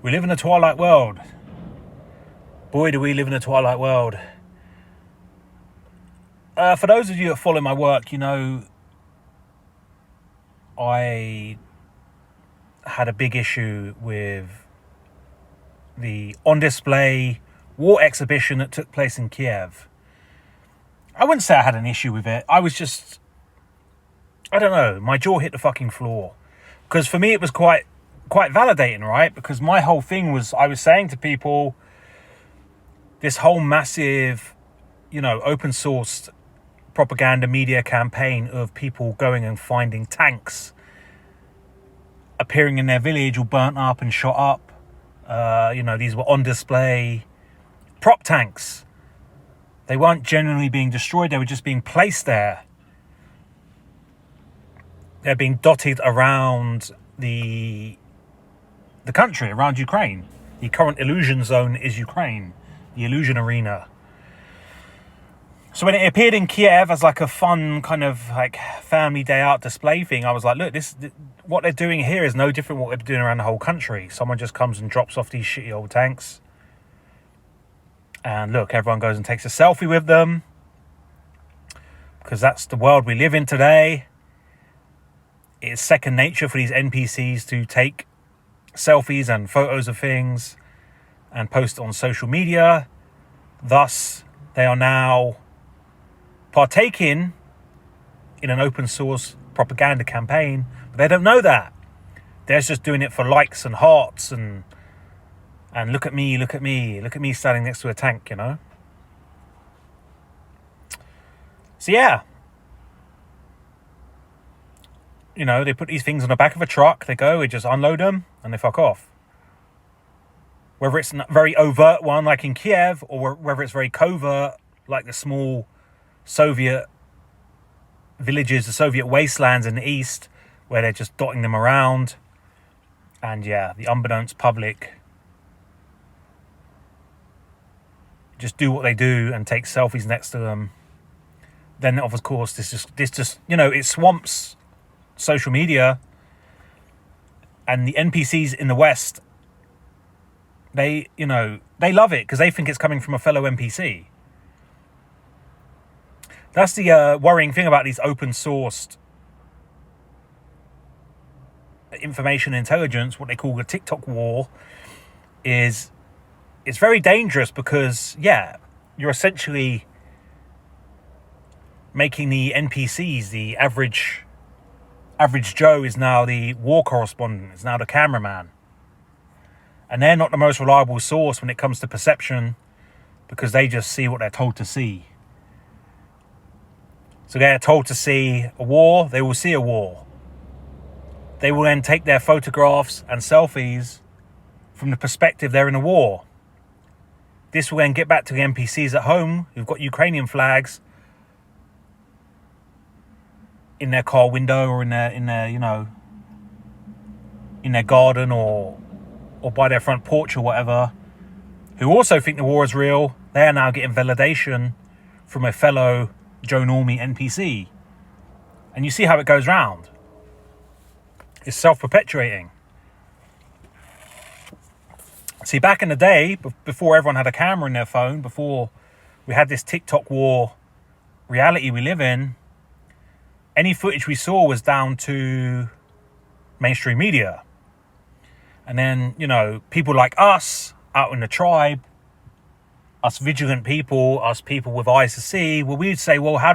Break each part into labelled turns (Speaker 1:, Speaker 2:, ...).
Speaker 1: We live in a twilight world. Boy, do we live in a twilight world. For those of you that follow my work, you know I had a big issue with the on-display war exhibition that took place in Kiev. I wouldn't say I had an issue with it. I was just, I don't know, my jaw hit the fucking floor. Because for me it was quite validating, right? Because my whole thing was, I was saying to people, this whole massive, open sourced propaganda media campaign of people going and finding tanks appearing in their village all burnt up and shot up. These were on display prop tanks. They weren't genuinely being destroyed. They were just being placed there. They're being dotted around the country, around Ukraine. The current illusion zone is Ukraine, the illusion arena. So when it appeared in Kiev as like a fun kind of like family day out display thing, I was like, look, what they're doing here is no different from what they're doing around the whole country. Someone just comes and drops off these shitty old tanks. And look, everyone goes and takes a selfie with them. Because that's the world we live in today. It's second nature for these NPCs to take selfies and photos of things and post it on social media. Thus, they are now partaking in an open source propaganda campaign, but they don't know that. They're just doing it for likes and hearts and look at me standing next to a tank, So yeah. They put these things on the back of a truck, they just unload them, and they fuck off. Whether it's a very overt one, like in Kiev, or whether it's very covert, like the small Soviet villages, the Soviet wastelands in the east, where they're just dotting them around. And yeah, the unbeknownst public just do what they do and take selfies next to them. Then, of course, this just it swamps social media, and the NPCs in the West, they love it because they think it's coming from a fellow NPC. That's the worrying thing about these open sourced information intelligence, what they call the TikTok war, is it's very dangerous because, yeah, you're essentially making the NPCs, the average Joe is now the war correspondent, is now the cameraman. And they're not the most reliable source when it comes to perception because they just see what they're told to see. So they're told to see a war, they will see a war. They will then take their photographs and selfies from the perspective they're in a war. This will then get back to the NPCs at home who've got Ukrainian flags in their car window or in their garden or by their front porch or whatever, who also think the war is real. They are now getting validation from a fellow Joe Normie NPC. And you see how it goes round. It's self-perpetuating. See, back in the day, before everyone had a camera in their phone, before we had this TikTok war reality we live in, any footage we saw was down to mainstream media. And then, people like us out in the tribe, us vigilant people, us people with eyes to see, well, we'd say, well, how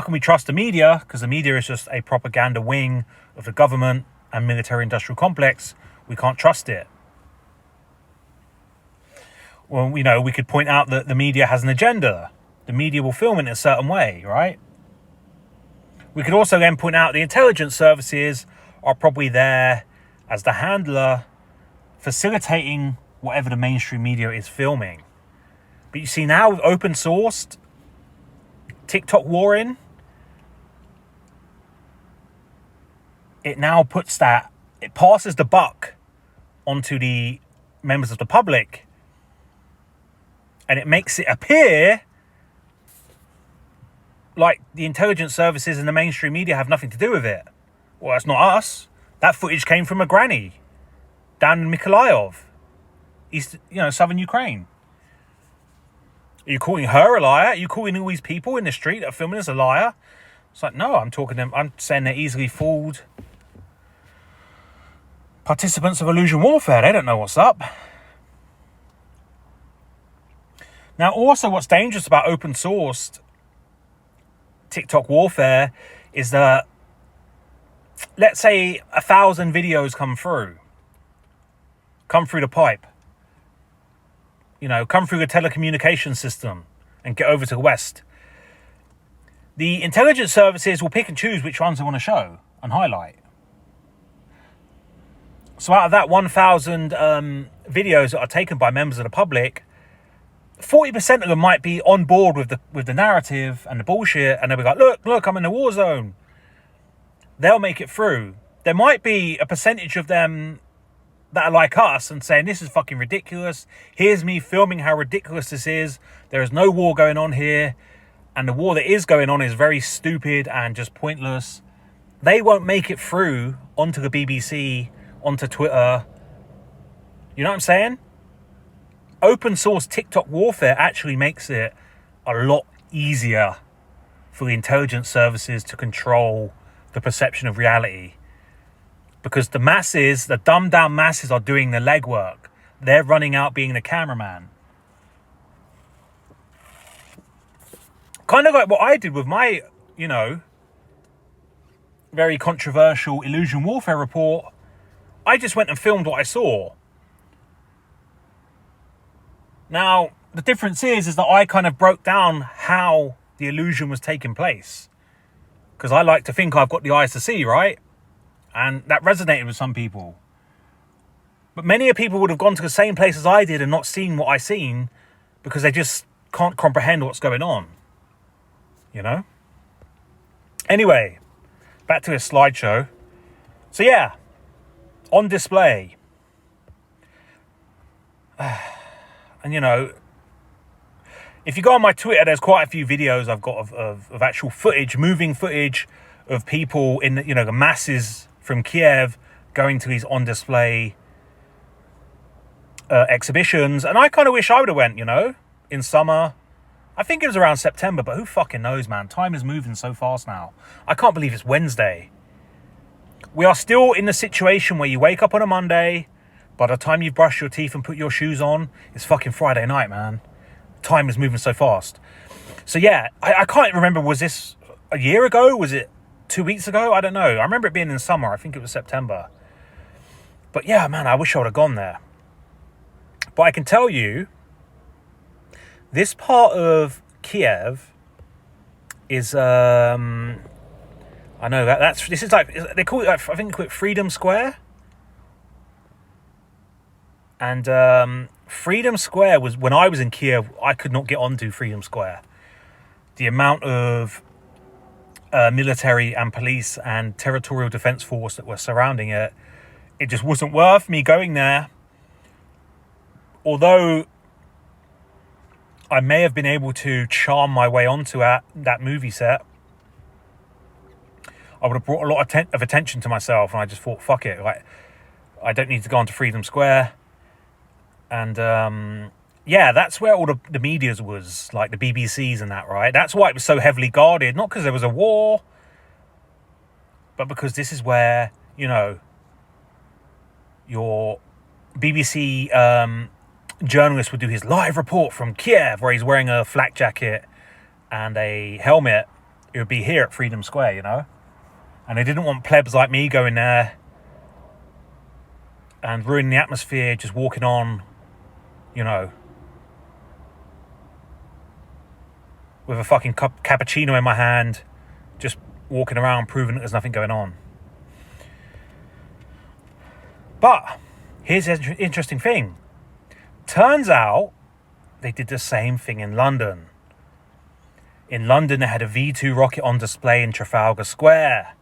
Speaker 1: can we trust the media? Because the media is just a propaganda wing of the government and military industrial complex. We can't trust it. Well, we could point out that the media has an agenda. The media will film it in a certain way, right? We could also then point out the intelligence services are probably there as the handler facilitating whatever the mainstream media is filming. But you see now with open sourced TikTok warring, it now it passes the buck onto the members of the public, and it makes it appear like the intelligence services and the mainstream media have nothing to do with it. Well, that's not us. That footage came from a granny down in Mykolaiv. southern Ukraine. Are you calling her a liar? Are you calling all these people in the street that are filming this a liar? It's like, no, I'm saying they're easily fooled participants of illusion warfare. They don't know what's up. Now, also what's dangerous about open sourced TikTok warfare is that, let's say 1,000 videos come through the pipe, come through the telecommunication system and get over to the West. The intelligence services will pick and choose which ones they want to show and highlight. So out of that 1,000 videos that are taken by members of the public, 40% of them might be on board with the narrative and the bullshit, and they'll be like, look, I'm in a war zone. They'll make it through. There might be a percentage of them that are like us and saying, this is fucking ridiculous. Here's me filming how ridiculous this is. There is no war going on here. And the war that is going on is very stupid and just pointless. They won't make it through onto the BBC, onto Twitter. You know what I'm saying? Open source TikTok warfare actually makes it a lot easier for the intelligence services to control the perception of reality. Because the masses, the dumbed down masses, are doing the legwork. They're running out being the cameraman. Kind of like what I did with my, very controversial illusion warfare report. I just went and filmed what I saw. Now, the difference is that I kind of broke down how the illusion was taking place. Because I like to think I've got the eyes to see, right? And that resonated with some people. But many people would have gone to the same place as I did and not seen what I seen because they just can't comprehend what's going on. Anyway, back to this slideshow. So yeah, on display. And if you go on my Twitter, there's quite a few videos I've got of actual footage, moving footage of people in the masses from Kiev going to these on display exhibitions. And I kind of wish I would have went, in summer. I think it was around September, but who fucking knows, man? Time is moving so fast now. I can't believe it's Wednesday. We are still in the situation where you wake up on a Monday. By the time you've brushed your teeth and put your shoes on, it's fucking Friday night, man. Time is moving so fast. So yeah, I can't remember, was this a year ago? Was it 2 weeks ago? I don't know. I remember it being in summer. I think it was September. But yeah, man, I wish I would have gone there. But I can tell you, this part of Kiev is, I know this is like, they call it, I think they call it Freedom Square. And Freedom Square was, when I was in Kiev, I could not get onto Freedom Square. The amount of military and police and territorial defense force that were surrounding it, it just wasn't worth me going there. Although I may have been able to charm my way onto that movie set, I would have brought a lot of attention to myself, and I just thought, fuck it, like, I don't need to go onto Freedom Square. And yeah, that's where all the medias was, like the BBCs and that, right? That's why it was so heavily guarded, not because there was a war, but because this is where, your BBC journalist would do his live report from Kiev, where he's wearing a flak jacket and a helmet. It would be here at Freedom Square, And they didn't want plebs like me going there and ruining the atmosphere, just walking on, with a fucking cappuccino in my hand, just walking around proving that there's nothing going on. But here's the interesting thing. Turns out they did the same thing in London. In London, they had a V2 rocket on display in Trafalgar Square.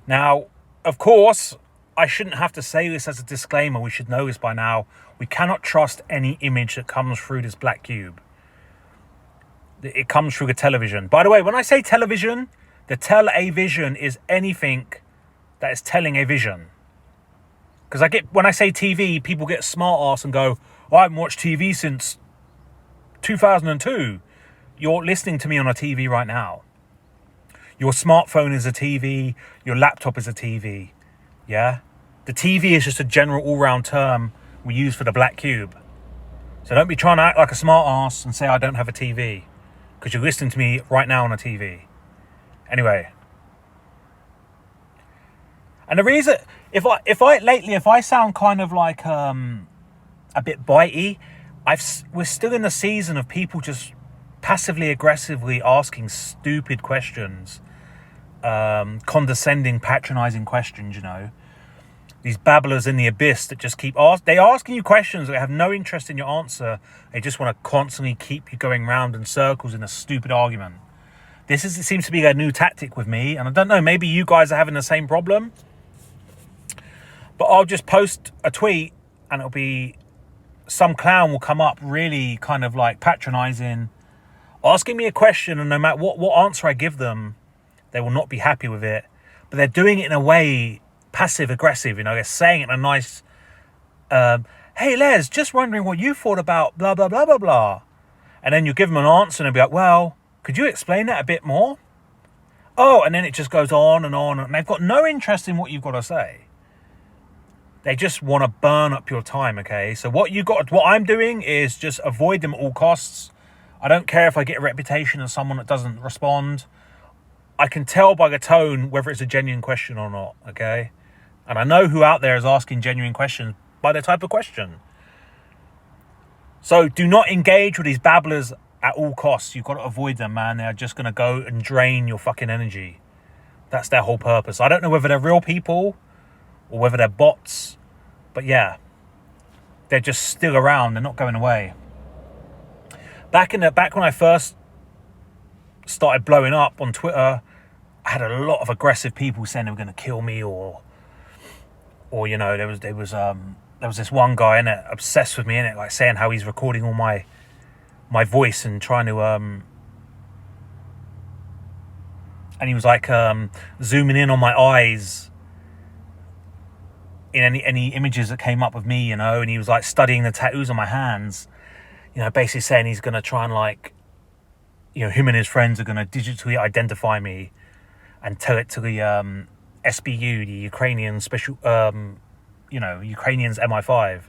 Speaker 1: Now, of course, I shouldn't have to say this as a disclaimer. We should know this by now. We cannot trust any image that comes through this black cube. It comes through the television. By the way, when I say television, the tele-vision is anything that is telling a vision. Because when I say TV, people get smart ass and go, oh, I haven't watched TV since 2002. You're listening to me on a TV right now. Your smartphone is a TV. Your laptop is a TV. Yeah? The TV is just a general all-round term we use for the black cube. So don't be trying to act like a smart ass and say I don't have a TV. Because you're listening to me right now on a TV. Anyway. And the reason, if I sound kind of like a bit bitey, we're still in the season of people just passively aggressively asking stupid questions, condescending, patronizing questions, you know. These babblers in the abyss that just keep asking you questions that have no interest in your answer. They just want to constantly keep you going round in circles in a stupid argument. It seems to be a new tactic with me, and I don't know, maybe you guys are having the same problem. But I'll just post a tweet and it'll be some clown will come up really kind of like patronizing, asking me a question, and no matter what answer I give them, they will not be happy with it. But they're doing it in a way passive aggressive, you know, they're saying it in a nice, hey Les, just wondering what you thought about blah, blah, blah, blah, blah. And then you give them an answer and they'll be like, well, could you explain that a bit more? Oh, and then it just goes on, and they've got no interest in what you've got to say. They just want to burn up your time, okay? So what I'm doing is just avoid them at all costs. I don't care if I get a reputation as someone that doesn't respond. I can tell by the tone whether it's a genuine question or not, okay? And I know who out there is asking genuine questions by the type of question. So do not engage with these babblers at all costs. You've got to avoid them, man. They're just going to go and drain your fucking energy. That's their whole purpose. I don't know whether they're real people or whether they're bots, but yeah, they're just still around. They're not going away. Back when I first started blowing up on Twitter, I had a lot of aggressive people saying they were going to kill me, or you know, there was this one guy in it obsessed with me in it, like saying how he's recording all my voice and trying to and he was like zooming in on my eyes in any images that came up of me, you know, and he was like studying the tattoos on my hands, you know, basically saying he's going to try and, like, you know, him and his friends are going to digitally identify me and tell it to the SBU, the Ukrainian special, you know, Ukrainians MI5,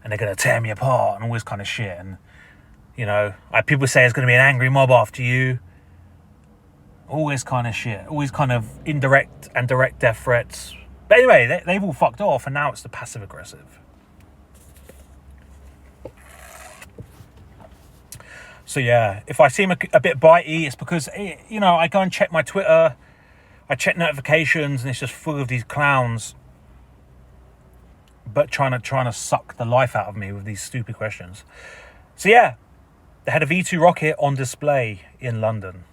Speaker 1: and they're going to tear me apart and all this kind of shit. And, you know, people say there's going to be an angry mob after you, all this kind of shit, all these kind of indirect and direct death threats. But anyway, they've all fucked off, and now it's the passive aggressive. So yeah, if I seem a bit bitey, it's because, you know, I go and check my Twitter, I check notifications, and it's just full of these clowns, but trying to suck the life out of me with these stupid questions. So yeah, they had a V2 rocket on display in London.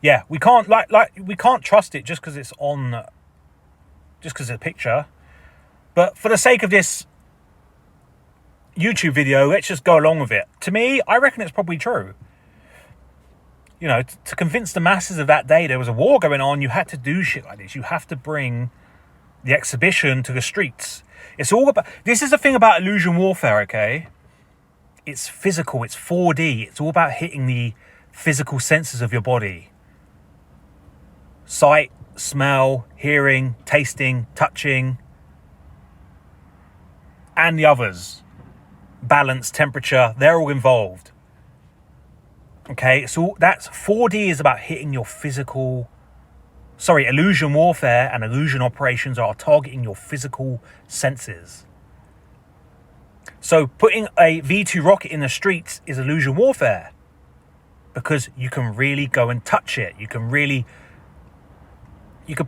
Speaker 1: Yeah, we can't we can't trust it just because it's a picture. But for the sake of this YouTube video, let's just go along with it. To me, I reckon it's probably true. You know, to convince the masses of that day there was a war going on, you had to do shit like this. You have to bring the exhibition to the streets. It's all about, this is the thing about illusion warfare, okay? It's physical, it's 4D. It's all about hitting the physical senses of your body. Sight, smell, hearing, tasting, touching, and the others. Balance, temperature, they're all involved. Okay, so that's 4D is about hitting your physical. Illusion warfare and illusion operations are targeting your physical senses. So putting a V2 rocket in the streets is illusion warfare, because you can really go and touch it. You could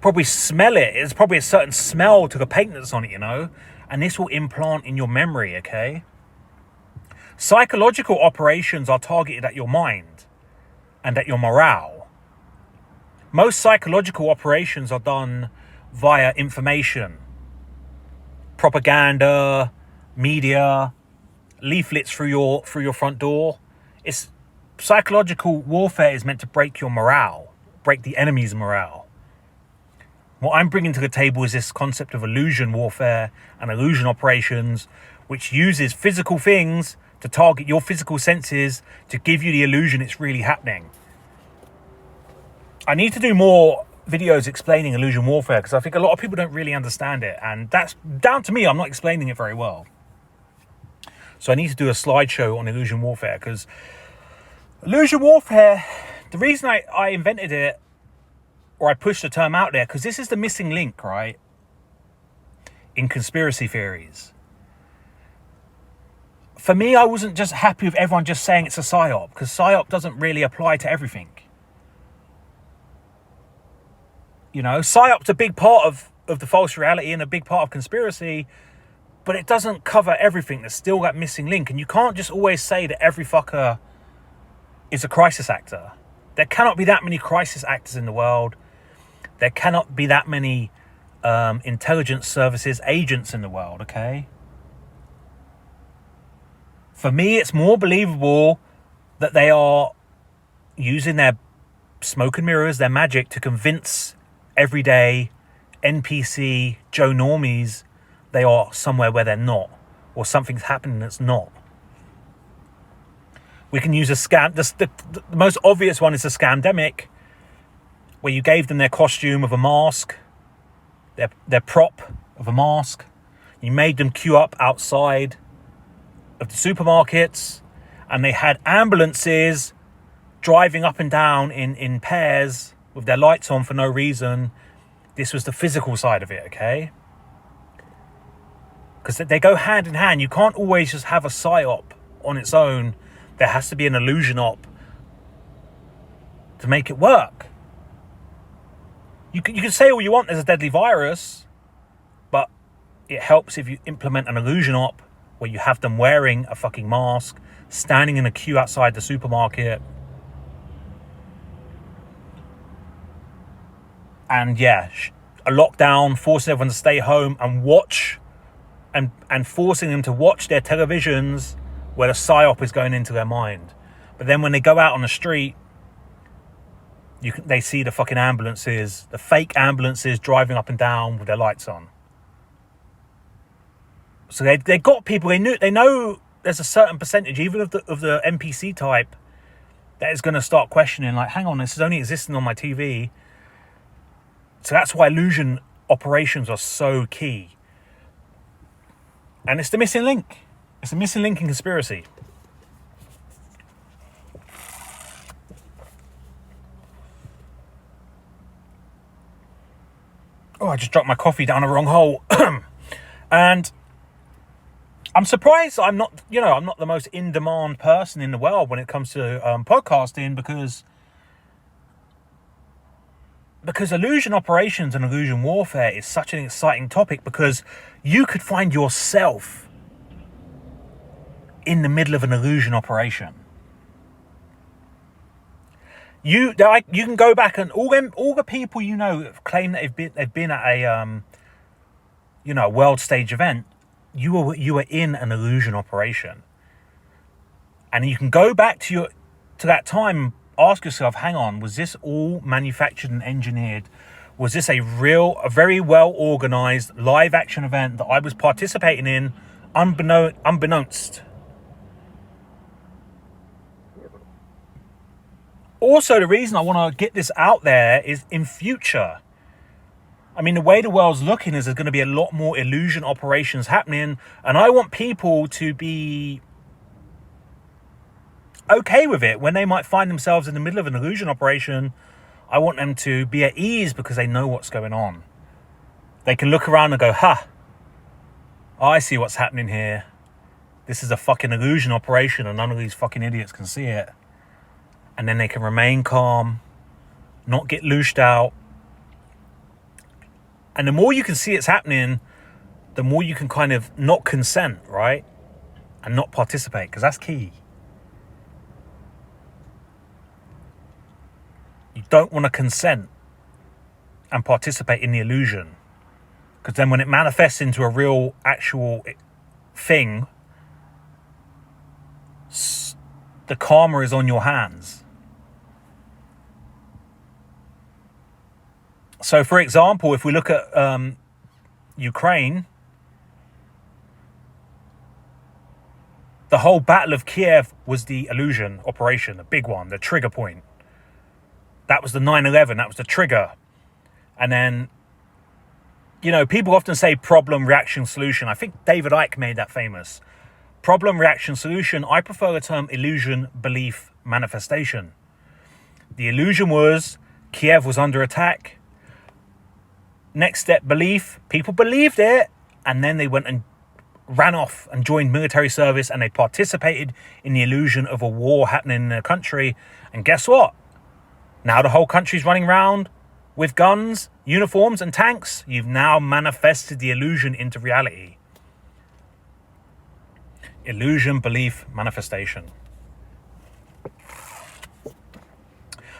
Speaker 1: probably smell it. There's probably a certain smell to the paint that's on it, you know, and this will implant in your memory, okay? Psychological operations are targeted at your mind and at your morale. Most psychological operations are done via information, propaganda, media, leaflets through your front door. It's psychological warfare is meant to break your morale, break the enemy's morale. What I'm bringing to the table is this concept of illusion warfare and illusion operations, which uses physical things to target your physical senses to give you the illusion it's really happening. I need to do more videos explaining illusion warfare because I think a lot of people don't really understand it, and that's down to me. I'm not explaining it very well. So I need to do a slideshow on illusion warfare, because illusion warfare, the reason I invented it, or I pushed the term out there, because this is the missing link, right, in conspiracy theories. For me, I wasn't just happy with everyone just saying it's a psyop, because psyop doesn't really apply to everything. You know, psyop's a big part of the false reality and a big part of conspiracy, but it doesn't cover everything. There's still that missing link, and you can't just always say that every fucker is a crisis actor. There cannot be that many crisis actors in the world. There cannot be that many intelligence services agents in the world, okay? For me, it's more believable that they are using their smoke and mirrors, their magic, to convince everyday NPC Joe Normies they are somewhere where they're not, or something's happening that's not. We can use a scam. The most obvious one is a scamdemic, where you gave them their costume of a mask, their prop of a mask. You made them queue up outside of the supermarkets, and they had ambulances driving up and down in pairs with their lights on for no reason. This was the physical side of it, okay? Because they go hand in hand. You can't always just have a psyop on its own. There has to be an illusion op to make it work. You can say all you want, there's a deadly virus, but it helps if you implement an illusion op where you have them wearing a fucking mask, standing in a queue outside the supermarket. And yeah, a lockdown, forcing everyone to stay home and watch, and forcing them to watch their televisions where the psyop is going into their mind. But then when they go out on the street, they see the fucking ambulances, the fake ambulances driving up and down with their lights on. So they got people. They know there's a certain percentage, even of the NPC type, that is going to start questioning. Like, hang on, this is only existing on my TV. So that's why illusion operations are so key. And it's the missing link. It's a missing link in conspiracy. Oh, I just dropped my coffee down the wrong hole. And I'm surprised I'm not the most in-demand person in the world when it comes to podcasting, because illusion operations and illusion warfare is such an exciting topic, because you could find yourself in the middle of an illusion operation. You can go back, and all the people claim that they've been at a world stage event. You were in an illusion operation, and you can go back to that time. Ask yourself, hang on, was this all manufactured and engineered? Was this a very well organized live action event that I was participating in unbeknownst? Also, the reason I want to get this out there is in future. I mean, the way the world's looking is there's going to be a lot more illusion operations happening, and I want people to be okay with it when they might find themselves in the middle of an illusion operation. I want them to be at ease because they know what's going on. They can look around and go, I see what's happening here. This is a fucking illusion operation and none of these fucking idiots can see it. And then they can remain calm, not get loosed out. And the more you can see it's happening, the more you can kind of not consent, right? And not participate, because that's key. You don't want to consent and participate in the illusion, because then when it manifests into a real, actual thing, the karma is on your hands. So, for example, if we look at Ukraine, the whole Battle of Kiev was the illusion operation, the big one, the trigger point. That was the 9/11. That was the trigger. And then, people often say problem, reaction, solution. I think David Icke made that famous. Problem, reaction, solution. I prefer the term illusion, belief, manifestation. The illusion was Kiev was under attack. Next step, belief. People believed it. And then they went and ran off and joined military service, and they participated in the illusion of a war happening in their country. And guess what? Now the whole country's running around with guns, uniforms, and tanks. You've now manifested the illusion into reality. Illusion, belief, manifestation.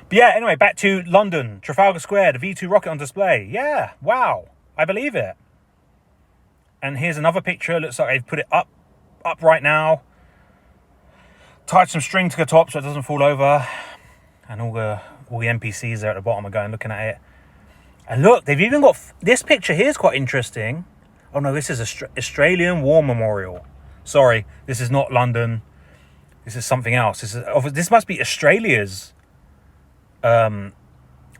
Speaker 1: But yeah, anyway, back to London, Trafalgar Square, the V2 rocket on display. Yeah, wow, I believe it. And here's another picture. Looks like they've put it up right now. Tied some string to the top so it doesn't fall over. And all the NPCs there at the bottom are going looking at it. And look, they've even got this picture here is quite interesting. Oh no, this is Australian War Memorial. Sorry, this is not London. This is something else. This must be Australia's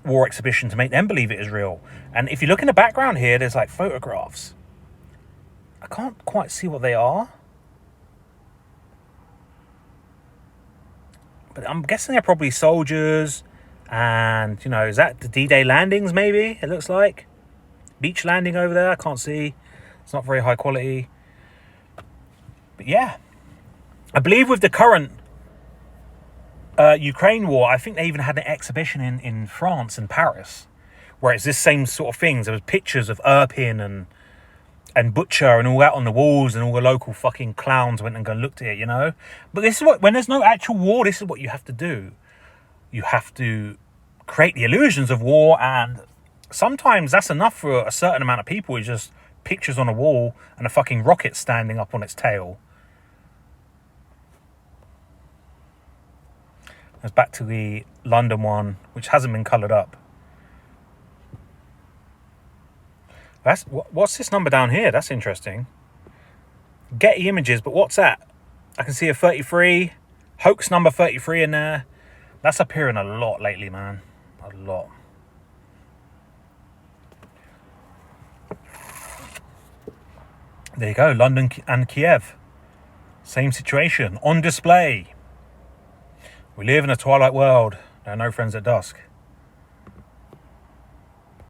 Speaker 1: war exhibition to make them believe it is real. And if you look in the background here, there's like photographs. I can't quite see what they are. But I'm guessing they're probably soldiers. And, is that the D-Day landings maybe? It looks like. Beach landing over there. I can't see. It's not very high quality. But yeah. I believe with the current Ukraine war, I think they even had an exhibition in France and Paris. Where it's this same sort of things. There was pictures of Irpin and Butcher and all that on the walls, and all the local fucking clowns went and looked at it, But this is when there's no actual war, this is what you have to do. You have to create the illusions of war, and sometimes that's enough for a certain amount of people. It's just pictures on a wall and a fucking rocket standing up on its tail. Let's back to the London one, which hasn't been coloured up. What's this number down here? That's interesting. Getty Images, but what's that? I can see a 33. Hoax number 33 in there. That's appearing a lot lately, man. A lot. There you go. London and Kiev. Same situation. On display. We live in a twilight world. There are no friends at dusk.